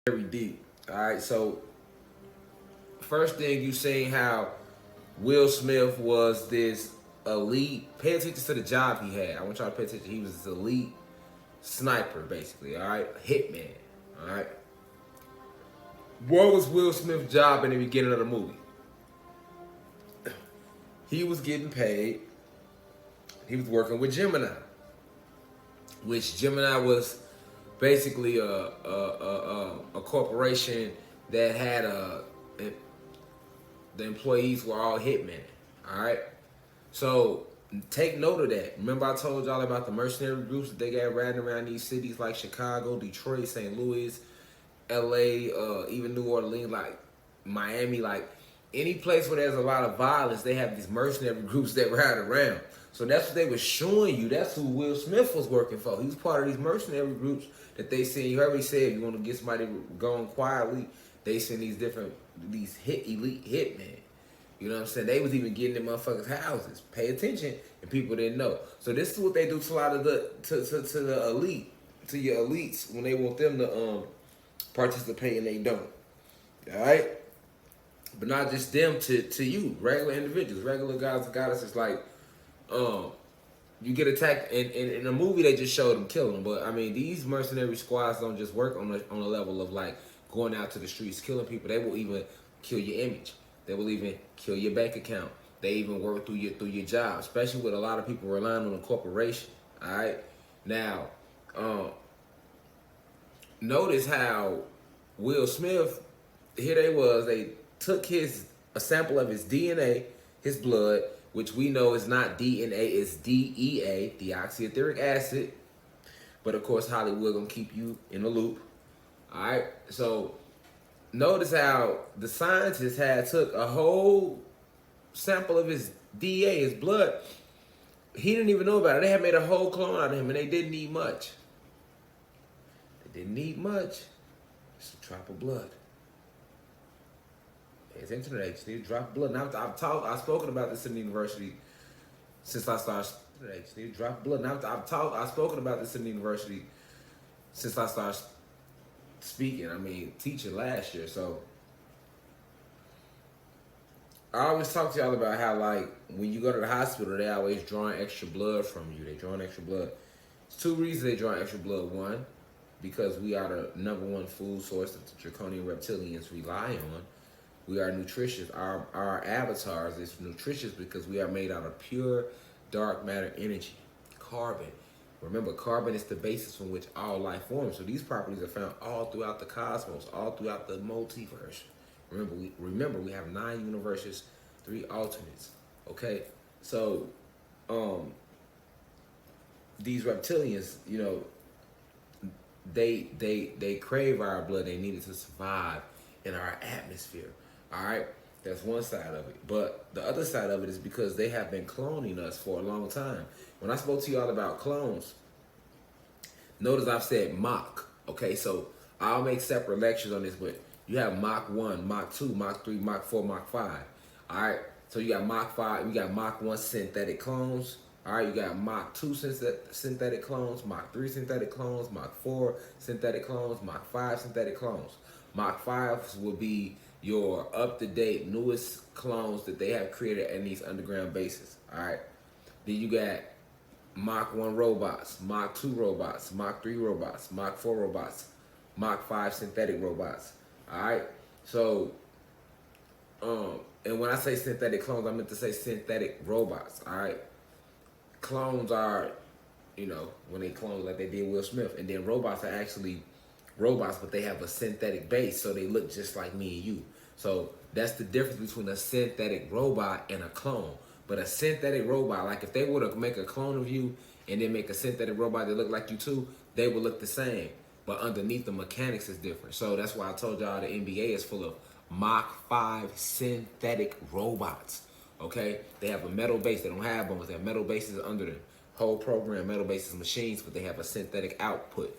very deep. All right, so first thing you seen how Will Smith was this elite. Pay attention to the job he had. I want y'all to pay attention. He was this elite sniper, basically. All right, hitman. All right. What was Will Smith's job in the beginning of the movie? He was getting paid. He was working with Gemini, which Gemini was basically a corporation that had the employees were all hitmen. All right, so take note of that. Remember I told y'all about the mercenary groups that they got riding around these cities like Chicago, Detroit, St. Louis, L.A., even New Orleans, like Miami, like any place where there's a lot of violence, they have these mercenary groups that ride around. So that's what they were showing you. That's who Will Smith was working for. He was part of these mercenary groups that they send. You already said you want to get somebody going quietly, they send these elite hitmen. You know what I'm saying? They was even getting in motherfuckers' houses. Pay attention, and people didn't know. So this is what they do to a lot of the elite, to your elites when they want them to participate and they don't. All right, but not just them to you, regular individuals, regular guys and goddesses. Like, you get attacked in the movie. They just showed them killing them, but I mean, these mercenary squads don't just work on a level of like going out to the streets killing people. They will even kill your image. They will even kill your bank account. They even work through your job, especially with a lot of people relying on a corporation. All right, now, notice how Will Smith, here they took a sample of his DNA, his blood, which we know is not DNA, it's DEA, deoxyetheric acid. But of course, Hollywood gonna keep you in the loop. All right, so notice how the scientists had took a whole sample of his DEA, his blood. He didn't even know about it. They had made a whole clone out of him, and they didn't need much. They didn't need much. Just a drop of blood. Pay attention to that. Just need a drop of blood. Now I've spoken about this in the university since I started. Just need a drop of blood. Now I've spoken about this in the university since I started speaking. I mean, teaching last year. So I always talk to y'all about how, like, when you go to the hospital, they always drawing extra blood from you. They drawing extra blood. There's two reasons they drawing extra blood. One, because we are the #1 food source that the draconian reptilians rely on. We are nutritious. Our avatars is nutritious because we are made out of pure dark matter energy, carbon. Remember, carbon is the basis from which all life forms. So these properties are found all throughout the cosmos, all throughout the multiverse. Remember, we have 9 universes, 3 alternates. Okay, so these reptilians, you know, they crave our blood. They need it to survive in our atmosphere. All right, that's one side of it. But the other side of it is because they have been cloning us for a long time. When I spoke to y'all about clones, notice I've said Mach. Okay, so I'll make separate lectures on this, but you have Mach 1, Mach 2, Mach 3, Mach 4, Mach 5. All right, so you got Mach 5, you got Mach 1 synthetic clones. All right, you got Mach 2 synthetic clones, Mach 3 synthetic clones, Mach 4 synthetic clones, Mach 5 synthetic clones. Mach 5s will be your up-to-date, newest clones that they have created in these underground bases. All right, then you got Mach 1 robots, Mach 2 robots, Mach 3 robots, Mach 4 robots, Mach 5 synthetic robots. All right, so and when I say synthetic clones, I meant to say synthetic robots. All right, clones are, you know, when they clone like they did Will Smith, and then robots are actually robots, but they have a synthetic base, so they look just like me and you. So that's the difference between a synthetic robot and a clone. But a synthetic robot, like if they were to make a clone of you and then make a synthetic robot that look like you too, they would look the same. But underneath, the mechanics is different. So that's why I told y'all the NBA is full of Mach 5 synthetic robots. Okay? They have a metal base. They don't have bones. They have metal bases under them. Whole program, metal bases machines, but they have a synthetic output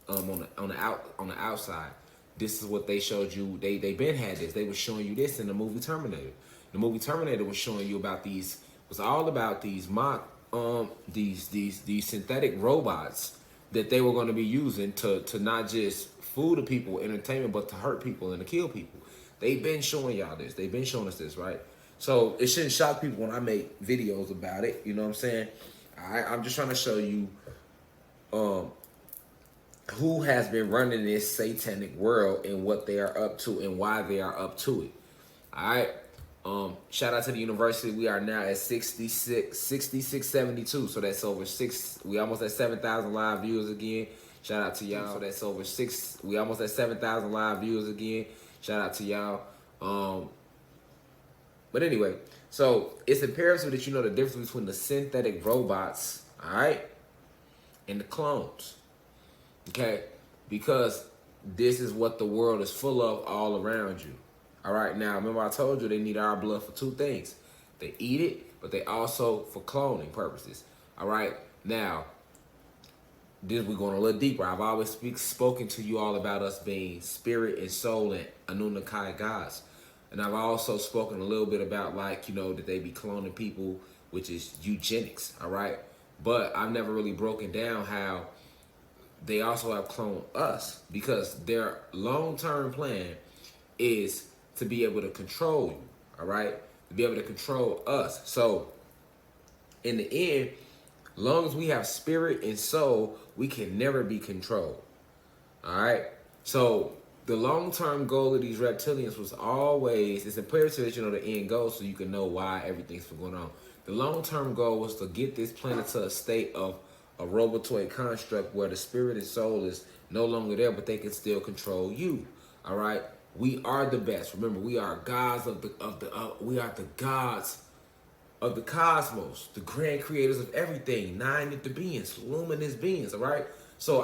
on the outside. This is what they showed you. They been had this. They were showing you this in the movie Terminator. The movie Terminator was showing you about these. Was all about these these synthetic robots that they were going to be using to not just fool the people, entertainment, but to hurt people and to kill people. They've been showing y'all this. They've been showing us this, right? So it shouldn't shock people when I make videos about it. You know what I'm saying? I'm just trying to show you who has been running this satanic world and what they are up to and why they are up to it. All right. Shout out to the university. We are now at 6672. So that's over we almost at 7,000 live viewers again. Shout out to y'all. So that's over we almost at 7,000 live viewers again. Shout out to y'all. But anyway, so it's imperative that you know the difference between the synthetic robots, all right, and the clones. Okay? Because this is what the world is full of all around you. All right, now remember I told you they need our blood for two things. They eat it, but they also for cloning purposes. All right, now this we're going a little deeper. I've always spoken to you all about us being spirit and soul and Anunnaki gods. And I've also spoken a little bit about like, you know, that they be cloning people, which is eugenics, all right? But I've never really broken down how they also have cloned us because their long-term plan is to be able to control you, all right? To be able to control us. So in the end, long as we have spirit and soul, we can never be controlled, all right? So the long-term goal of these reptilians was always, it's imperative that you know the end goal so you can know why everything's going on. The long-term goal was to get this planet to a state of a robotoid construct where the spirit and soul is no longer there, but they can still control you, all right? We are the best. Remember, we are gods we are the gods of the cosmos, the grand creators of everything, nine-inter beings, luminous beings, all right? So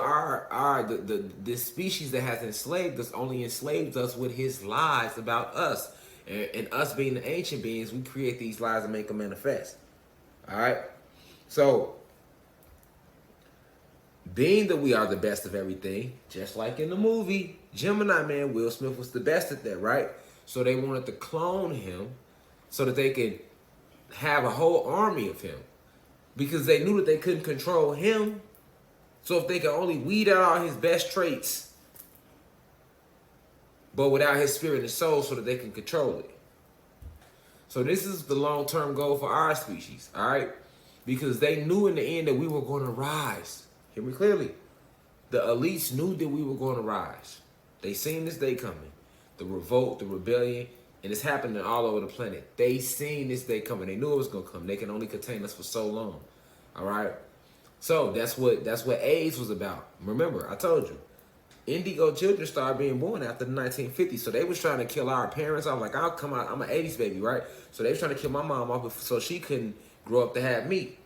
this species that has enslaved us only enslaves us with his lies about us. And us being the ancient beings, we create these lies and make them manifest. All right? So, being that we are the best of everything, just like in the movie, Gemini Man, Will Smith was the best at that, right? So they wanted to clone him so that they could have a whole army of him. Because they knew that they couldn't control him. So if they could only weed out all his best traits, but without his spirit and soul so that they can control it. So this is the long-term goal for our species, all right? Because they knew in the end that we were going to rise. Hear me clearly. The elites knew that we were going to rise. They seen this day coming. The revolt, the rebellion, and it's happening all over the planet. They seen this day coming. They knew it was going to come. They can only contain us for so long, all right? So that's what AIDS was about. Remember, I told you, indigo children started being born after the 1950s. So they was trying to kill our parents. I was like, I'll come out. I'm an 80s baby, right? So they was trying to kill my mom off so she couldn't grow up to have me.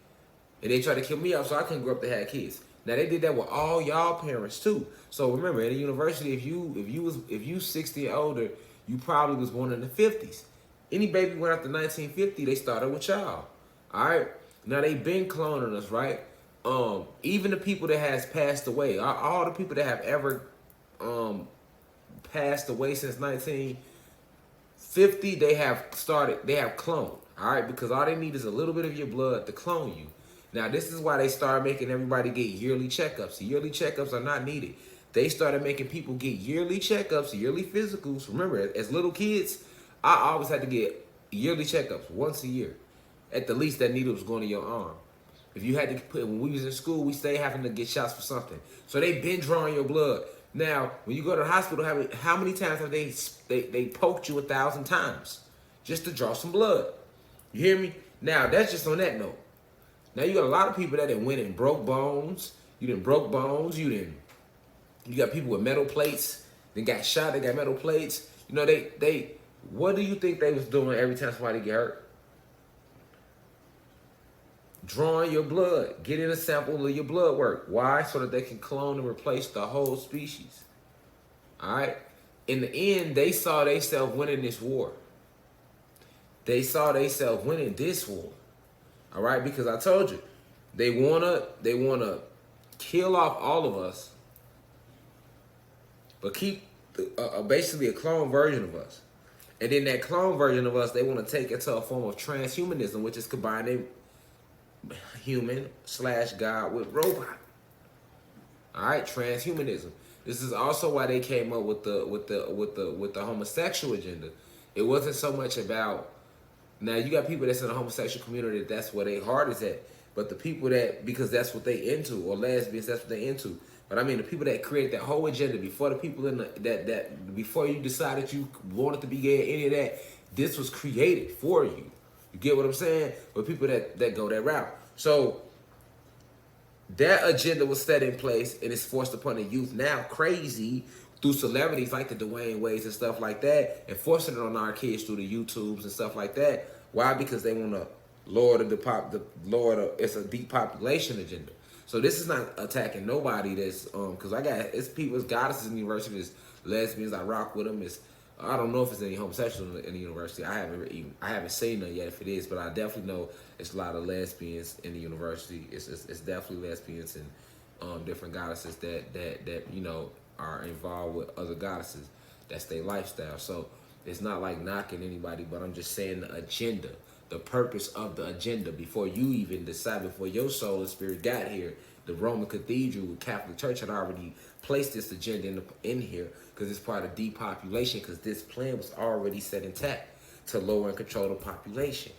And they tried to kill me off so I couldn't grow up to have kids. Now they did that with all y'all parents too. So remember, at a university, if you 60 or older, you probably was born in the 50s. Any baby went after 1950, they started with y'all. All right. Now they been cloning us, right? Even the people that has passed away, all the people that have ever passed away since 1950, they have cloned, all right? Because all they need is a little bit of your blood to clone you. Now, this is why they started making everybody get yearly checkups. Yearly checkups are not needed. They started making people get yearly checkups, yearly physicals. Remember, as little kids, I always had to get yearly checkups once a year. At the least, that needle was going to your arm. If you had to when we was in school, we stayed having to get shots for something. So they've been drawing your blood. Now, when you go to the hospital, how many times have they poked you 1,000 times just to draw some blood? You hear me? Now, that's just on that note. Now, you got a lot of people that done went and broke bones. You done broke bones. You got people with metal plates. They got shot. They got metal plates. You know, what do you think they was doing every time somebody get hurt? Drawing your blood, getting a sample of your blood work. Why? So that they can clone and replace the whole species. All right? In the end, they saw themselves winning this war. They saw themselves winning this war. All right? Because I told you, they wanna kill off all of us, but keep basically a clone version of us. And then that clone version of us, they want to take it to a form of transhumanism, which is combining human/God with robot. All right, transhumanism. This is also why they came up with the homosexual agenda. It wasn't so much about, now you got people that's in the homosexual community, that's where their heart is at. But the people that, because that's what they into, or lesbians, that's what they into. But I mean, the people that create that whole agenda before the people in the, that before you decided you wanted to be gay, any of that, this was created for you. You get what I'm saying? But people that go that route. So that agenda was set in place and it's forced upon the youth now, crazy, through celebrities like the Dwayne Wades and stuff like that, and forcing it on our kids through the YouTubes and stuff like that. Why? Because they want to lower it's a depopulation agenda. So this is not attacking nobody that's because it's people, it's goddesses in the university, it's lesbians, I rock with them, it's, I don't know if it's any homosexuals in the university. I haven't seen none yet if it is, but I definitely know it's a lot of lesbians in the university. It's definitely lesbians and different goddesses that you know are involved with other goddesses. That's their lifestyle. So it's not like knocking anybody, but I'm just saying the agenda, the purpose of the agenda before you even decide, before your soul and spirit got here. The Roman Cathedral, Catholic Church had already placed this agenda in here because it's part of depopulation, because this plan was already set intact to lower and control the population.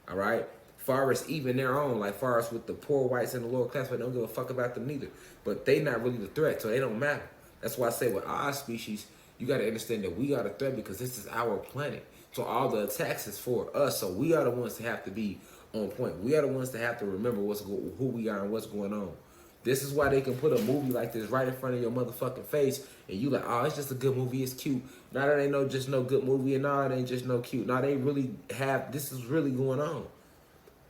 All right? Far as even their own, like far as with the poor whites and the lower class, but they don't give a fuck about them neither. But they not really the threat, so they don't matter. That's why I say with our species, you got to understand that we are the threat because this is our planet. So all the attacks is for us. So we are the ones that have to be on point. We are the ones that have to remember who we are and what's going on. This is why they can put a movie like this right in front of your motherfucking face, and you like, oh, it's just a good movie, it's cute. Now that ain't just no good movie, and now it ain't just no cute. Now they really have, this is really going on.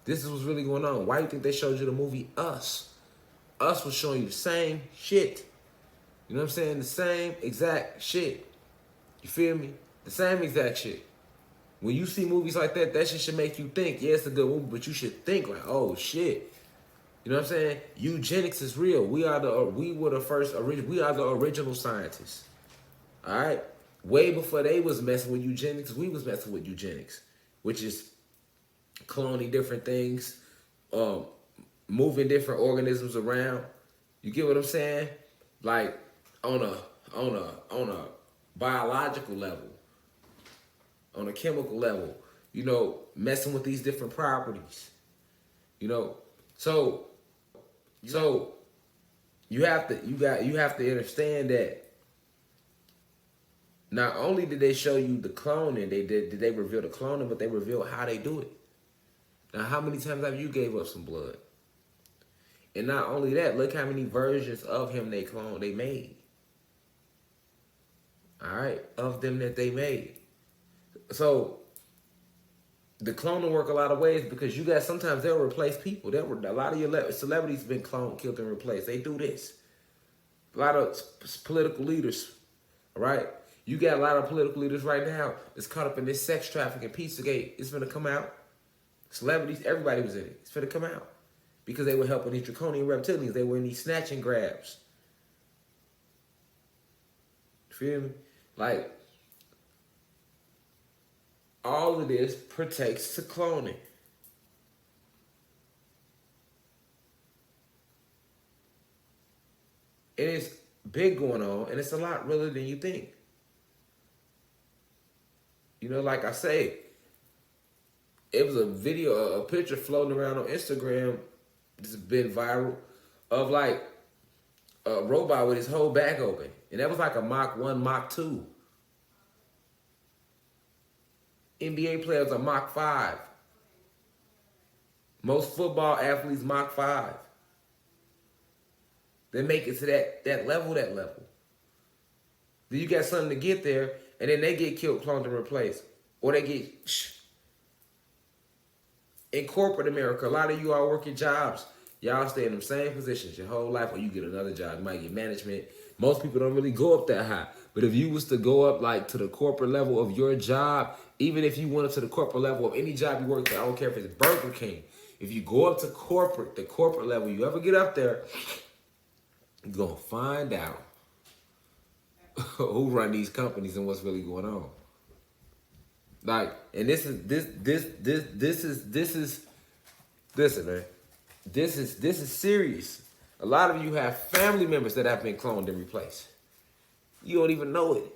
This is what's really going on. Why do you think they showed you the movie Us? Us was showing you the same shit. You know what I'm saying? The same exact shit. You feel me? The same exact shit. When you see movies like that, that shit should make you think, yeah, it's a good movie, but you should think like, oh shit. You know what I'm saying? Eugenics is real. We are the original scientists. All right? Way before they was messing with eugenics, we was messing with eugenics, which is cloning different things, moving different organisms around. You get what I'm saying? Like on a biological level, on a chemical level, you know, messing with these different properties. You know, so you have to understand that not only did they show you the cloning, did they reveal the cloning, but they revealed how they do it. Now, how many times have you gave up some blood? And not only that, look how many versions of him they made. All right, of them that they made. So the cloning work a lot of ways because you got, sometimes they'll replace people. A lot of your celebrities been cloned, killed, and replaced. They do this. A lot of political leaders, all right? You got a lot of political leaders right now that's caught up in this sex trafficking, Pizzagate. It's gonna come out. Celebrities, everybody was in it. It's gonna come out because they were helping these draconian reptilians. They were in these snatch and grabs. Feel me? Like, all of this pertains to cloning. And it's big going on, and it's a lot realer than you think. You know, like I say, it was a video, a picture floating around on Instagram, it's been viral, of like a robot with his whole back open. And that was like a Mach 1, Mach 2. NBA players are Mach 5. Most football athletes Mach 5. They make it to that level. Then you got something to get there, and then they get killed, cloned, and replaced. Or they get... In corporate America, a lot of you are working jobs. Y'all stay in the same positions your whole life, or you get another job. You might get management. Most people don't really go up that high. But if you was to go up like to the corporate level of your job, even if you went up to the corporate level of any job you work at, I don't care if it's Burger King. If you go up to the corporate level, you ever get up there, you're going to find out who run these companies and what's really going on. Like, and listen, man. This is serious. A lot of you have family members that have been cloned and replaced. You don't even know it.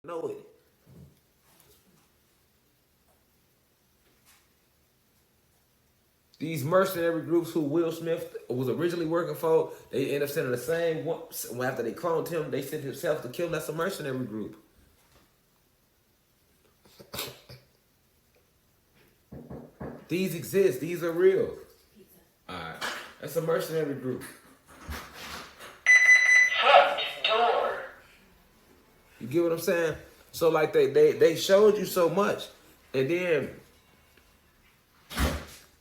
Know it. These mercenary groups who Will Smith was originally working for, they end up sending the same one. After they cloned him, they sent himself to kill him. That's a mercenary group. These exist. These are real. Alright. That's a mercenary group. Front door. You get what I'm saying? So like they showed you so much. And then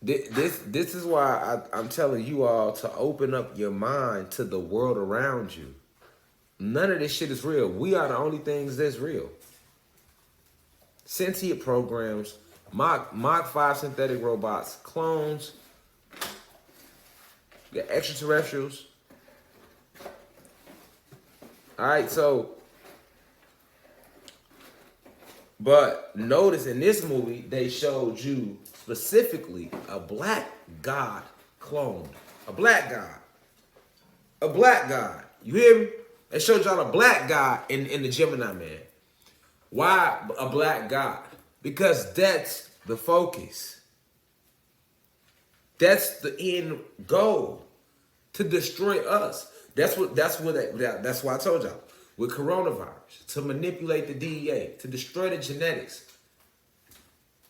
this is why I'm telling you all to open up your mind to the world around you. None of this shit is real. We are the only things that's real. Sentient programs, Mach 5 synthetic robots, clones, the extraterrestrials. All right, so, but notice in this movie, they showed you specifically a black god cloned. A black god. A black god. You hear me? They showed y'all a black god in the Gemini Man. Why a black god? Because that's the focus. That's the end goal, to destroy us. That's why I told y'all with coronavirus, to manipulate the DEA, to destroy the genetics,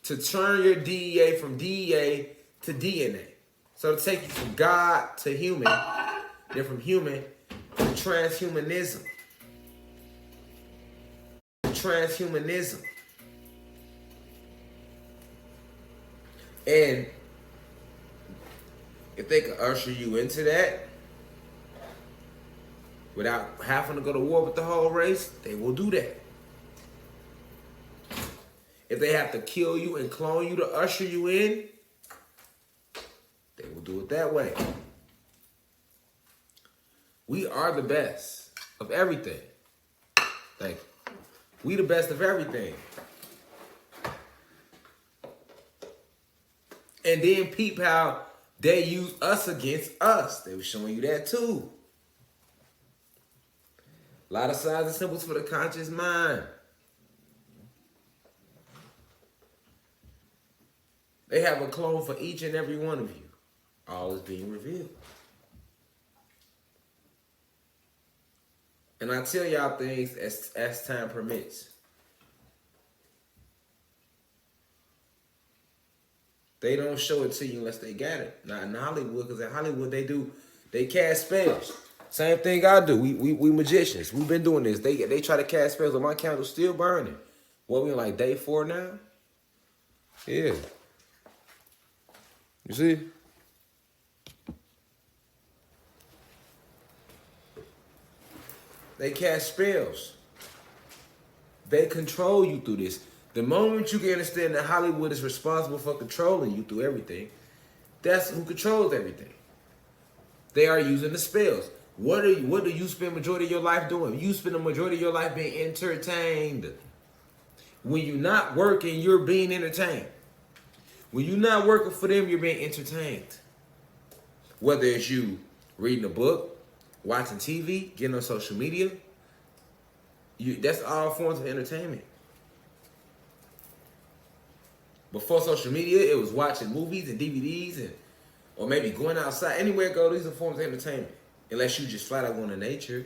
to turn your DEA from DEA to DNA. So to take you from God to human, then from human to transhumanism. Transhumanism. And if they can usher you into that without having to go to war with the whole race, they will do that. If they have to kill you and clone you to usher you in, they will do it that way. We are the best of everything. Thank you. We the best of everything. And then peep how they use us against us. They were showing you that too. A lot of signs and symbols for the conscious mind. They have a clone for each and every one of you. All is being revealed. And I tell y'all things as time permits. They don't show it to you unless they got it. Not in Hollywood, because in Hollywood they cast spells. Same thing I do. We magicians. We've been doing this. They try to cast spells, but my candle's still burning. What, we in like day 4 now? Yeah. You see? They cast spells. They control you through this. The moment you can understand that Hollywood is responsible for controlling you through everything, that's who controls everything. They are using the spells. What do you spend majority of your life doing? You spend the majority of your life being entertained. When you're not working, you're being entertained. When you're not working for them, you're being entertained. Whether it's you reading a book, watching TV, getting on social media, that's all forms of entertainment. Before social media, it was watching movies and DVDs or maybe going outside. Anywhere go, these are forms of entertainment. Unless you just flat out going to nature.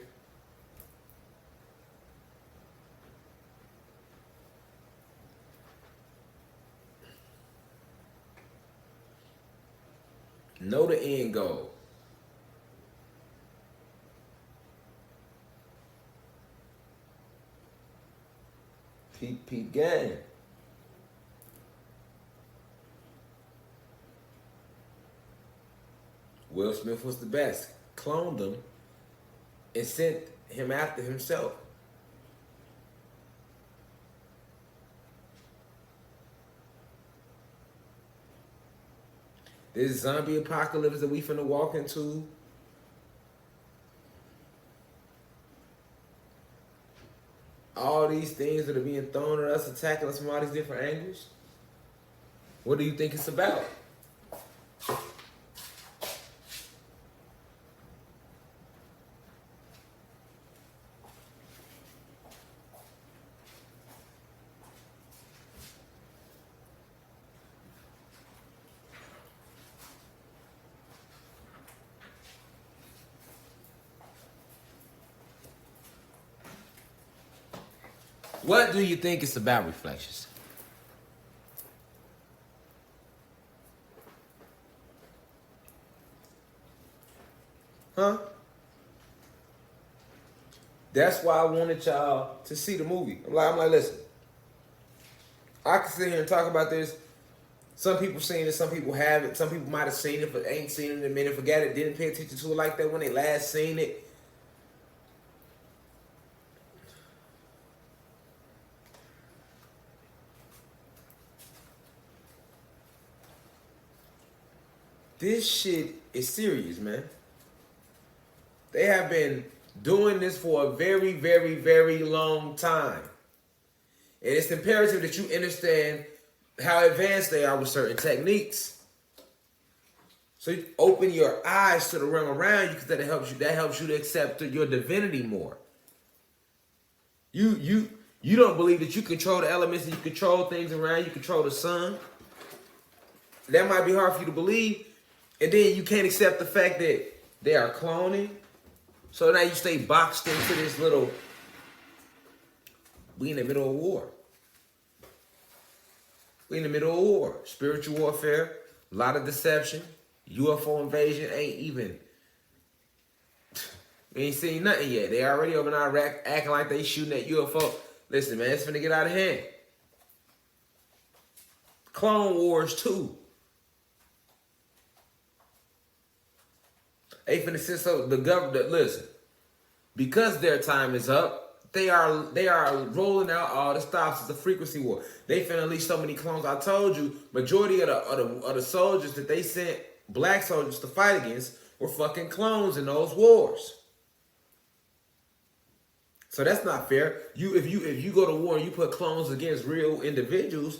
Know the end goal. Peep game. Will Smith was the best. Cloned him and sent him after himself. This zombie apocalypse that we finna walk into. All these things that are being thrown at us, attacking us from all these different angles. What do you think it's about? What do you think it's about, Reflections? Huh? That's why I wanted y'all to see the movie. I'm like, listen. I can sit here and talk about this. Some people seen it, some people haven't. Some people might have seen it, but ain't seen it in a minute, forgot it, didn't pay attention to it like that when they last seen it. This shit is serious, man. They have been doing this for a very, very, very long time. And it's imperative that you understand how advanced they are with certain techniques. So you open your eyes to the realm around you, because that helps you to accept your divinity more. You don't believe that you control the elements and you control things around you, control the sun. That might be hard for you to believe. And then you can't accept the fact that they are cloning. So now you stay boxed into this little, we in the middle of war. We in the middle of war. Spiritual warfare, a lot of deception, UFO invasion ain't even, we ain't seen nothing yet. They already over in Iraq acting like they shooting at UFO. Listen, man, it's finna get out of hand. Clone Wars 2. They finna send so the government, listen, because their time is up, they are rolling out all the stops. It's a frequency war. They finna unleash so many clones. I told you, majority of the soldiers that they sent, black soldiers to fight against, were fucking clones in those wars. So that's not fair. If you go to war and you put clones against real individuals,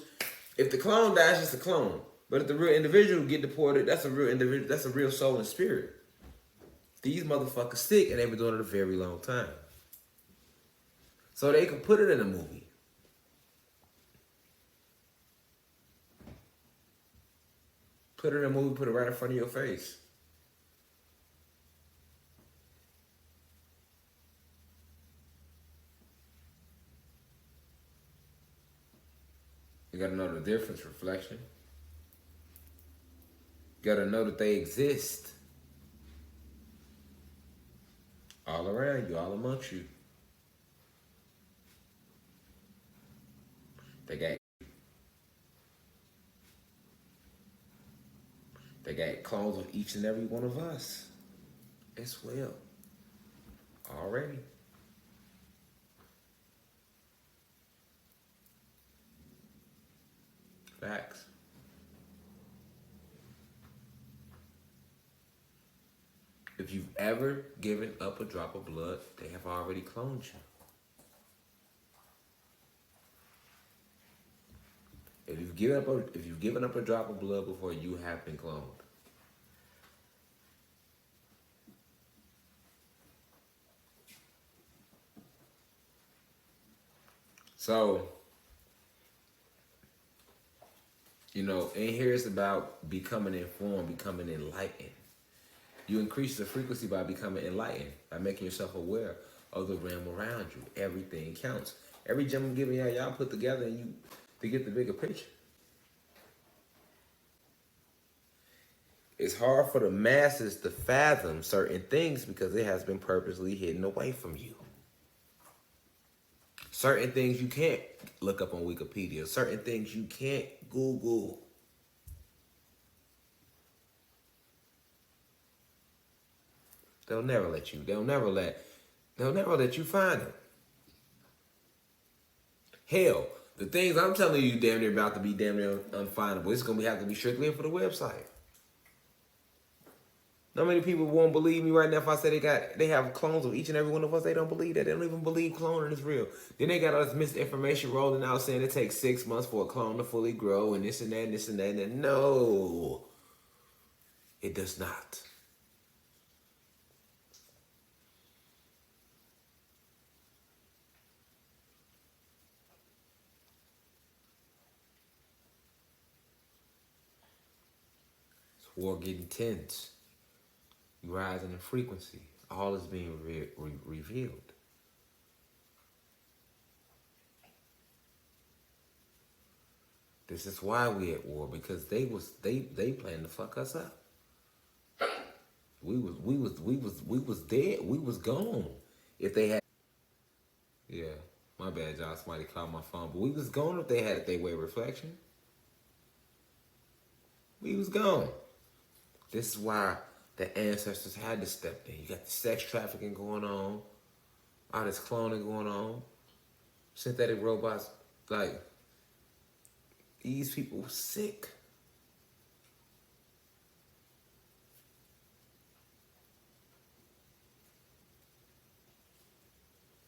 if the clone dies, it's a clone. But if the real individual get deported, that's a real individual. That's a real soul and spirit. These motherfuckers sick, and they've been doing it a very long time. So they can put it in a movie. Put it in a movie, put it right in front of your face. You gotta know the difference, Reflection. You gotta know that they exist. All around you, all amongst you. They got clones of each and every one of us as well. Already. Facts. If you've ever given up a drop of blood, they have already cloned you. If you've given up a drop of blood before, you have been cloned. So, in here it's about becoming informed, becoming enlightened. You increase the frequency by becoming enlightened, by making yourself aware of the realm around you. Everything counts. Every gem I'm giving y'all put together and you to get the bigger picture. It's hard for the masses to fathom certain things because it has been purposely hidden away from you. Certain things you can't look up on Wikipedia. Certain things you can't Google. They'll never let you find them. Hell, the things I'm telling you damn near about to be damn near unfindable. It's gonna have to be strictly for the website. How many people won't believe me right now if I say they have clones of each and every one of us? They don't believe that. They don't even believe cloning is real. Then they got all this misinformation rolling out saying it takes 6 months for a clone to fully grow and this and that and this and that. And no, it does not. It's war getting tense. You rising in frequency. All is being revealed. This is why we at war, because they planned to fuck us up. We was dead. We was gone. If they had, yeah, my bad, y'all. Somebody called my phone, but we was gone if they had it their way. Reflection. We was gone. This is why the ancestors had to step in. You got the sex trafficking going on, all this cloning going on, synthetic robots. Like, these people were sick.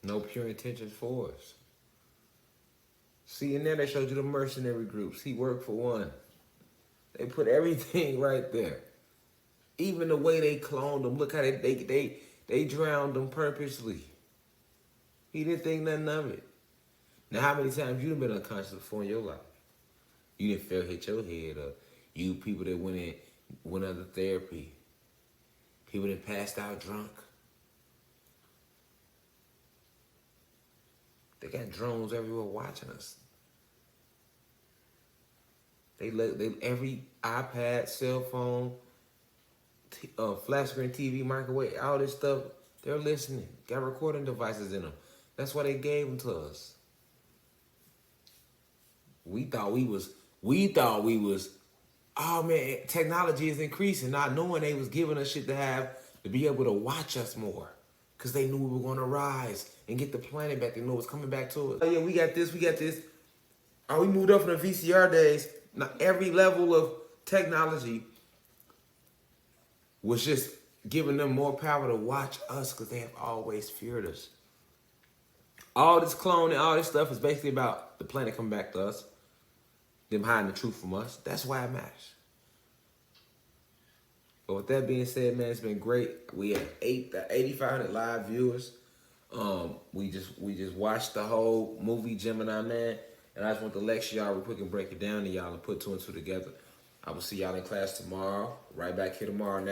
No pure intentions for us. See, and then they showed you the mercenary groups. He worked for one. They put everything right there. Even the way they cloned them. Look how they drowned them purposely. He didn't think nothing of it. Now, how many times you done been unconscious before in your life? You didn't feel hit your head up. You people that went under therapy. People that passed out drunk. They got drones everywhere watching us. They every iPad, cell phone, flat screen TV, microwave, all this stuff, they're listening. Got recording devices in them. That's why they gave them to us. We thought we was, oh man, technology is increasing, not knowing they was giving us shit to be able to watch us more. Because they knew we were going to rise and get the planet back. They knew it was coming back to us. Oh yeah, we got this. Oh, we moved up from the VCR days. Now, every level of technology was just giving them more power to watch us because they have always feared us. All this cloning, all this stuff is basically about the planet coming back to us, them hiding the truth from us. That's why it matters. But with that being said, man, it's been great. We had 8,500 live viewers. We just watched the whole movie Gemini Man, and I just want to lecture y'all real quick and break it down to y'all and put two and two together. I will see y'all in class tomorrow. Right back here tomorrow now.